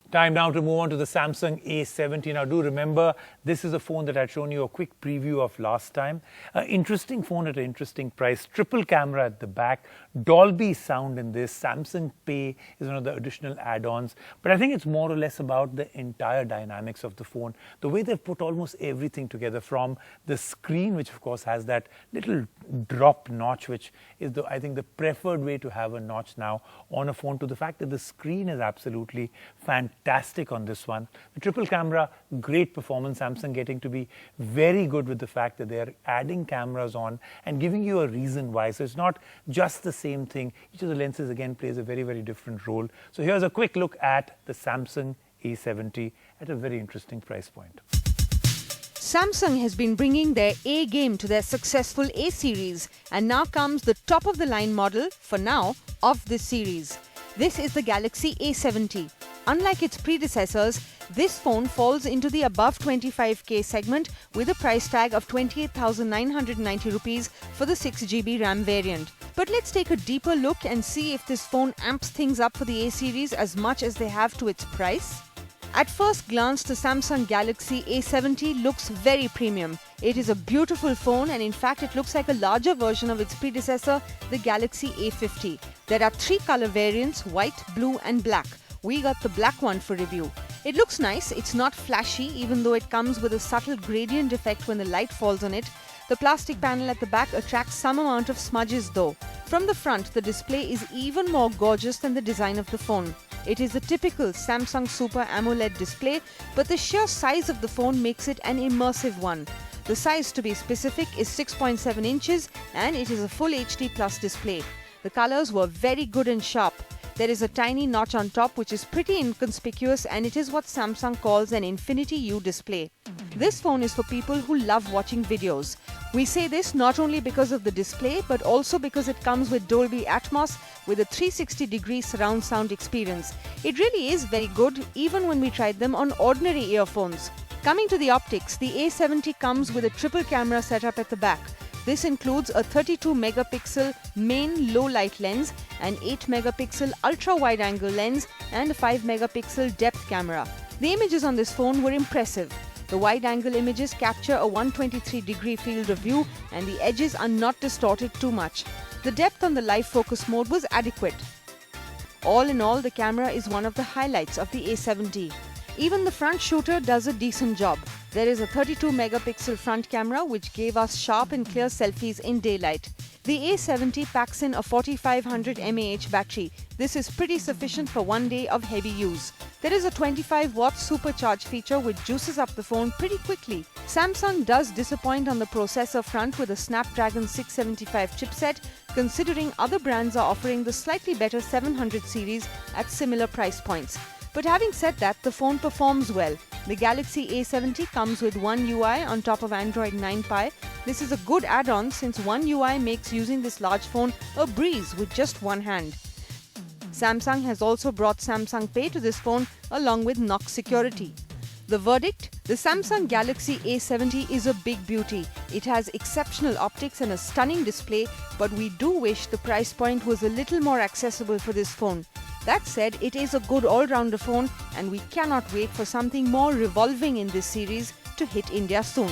Time now to move on to the Samsung A70. Now do remember, this is a phone that I'd shown you a quick preview of last time. Interesting phone at an interesting price. Triple camera at the back. Dolby sound in this. Samsung Pay is one of the additional add-ons. But I think it's more or less about the entire dynamics of the phone. The way they've put almost everything together, from the screen, which of course has that little drop notch, which is I think the preferred way to have a notch now on a phone, to the fact that the screen is absolutely fantastic on this one. The triple camera, great performance. Samsung getting to be very good with the fact that they're adding cameras on and giving you a reason why. So it's not just the same thing. Each of the lenses again plays a very, very different role. So here's a quick look at the Samsung A70 at a very interesting price point. Samsung has been bringing their A game to their successful A series, and now comes the top of the line model, for now, of this series. This is the Galaxy A70. Unlike its predecessors, this phone falls into the above 25k segment with a price tag of 28,990 rupees for the 6GB RAM variant. But let's take a deeper look and see if this phone amps things up for the A series as much as they have to its price. At first glance, the Samsung Galaxy A70 looks very premium. It is a beautiful phone, and in fact it looks like a larger version of its predecessor, the Galaxy A50. There are 3 color variants, white, blue and black. We got the black one for review. It looks nice. It's not flashy, even though it comes with a subtle gradient effect when the light falls on it. The plastic panel at the back attracts some amount of smudges though. From the front, the display is even more gorgeous than the design of the phone. It is a typical Samsung Super AMOLED display, but the sheer size of the phone makes it an immersive one. The size, to be specific, is 6.7 inches and it is a full HD Plus display. The colors were very good and sharp. There is a tiny notch on top which is pretty inconspicuous, and it is what Samsung calls an Infinity U display. This phone is for people who love watching videos. We say this not only because of the display, but also because it comes with Dolby Atmos with a 360-degree surround sound experience. It really is very good, even when we tried them on ordinary earphones. Coming to the optics, the A70 comes with a triple camera setup at the back. This includes a 32-megapixel main low-light lens, an 8-megapixel ultra-wide-angle lens and a 5-megapixel depth camera. The images on this phone were impressive. The wide-angle images capture a 123-degree field of view and the edges are not distorted too much. The depth on the live focus mode was adequate. All in all, the camera is one of the highlights of the A70. Even the front shooter does a decent job. There is a 32-megapixel front camera which gave us sharp and clear selfies in daylight. The A70 packs in a 4500 mAh battery. This is pretty sufficient for one day of heavy use. There is a 25-watt supercharge feature which juices up the phone pretty quickly. Samsung does disappoint on the processor front with a Snapdragon 675 chipset, considering other brands are offering the slightly better 700 series at similar price points. But having said that, the phone performs well. The Galaxy A70 comes with One UI on top of Android 9 Pie. This is a good add-on since One UI makes using this large phone a breeze with just one hand. Samsung has also brought Samsung Pay to this phone along with KNOX security. The verdict? The Samsung Galaxy A70 is a big beauty. It has exceptional optics and a stunning display, but we do wish the price point was a little more accessible for this phone. That said, it is a good all-rounder phone and we cannot wait for something more revolving in this series to hit India soon.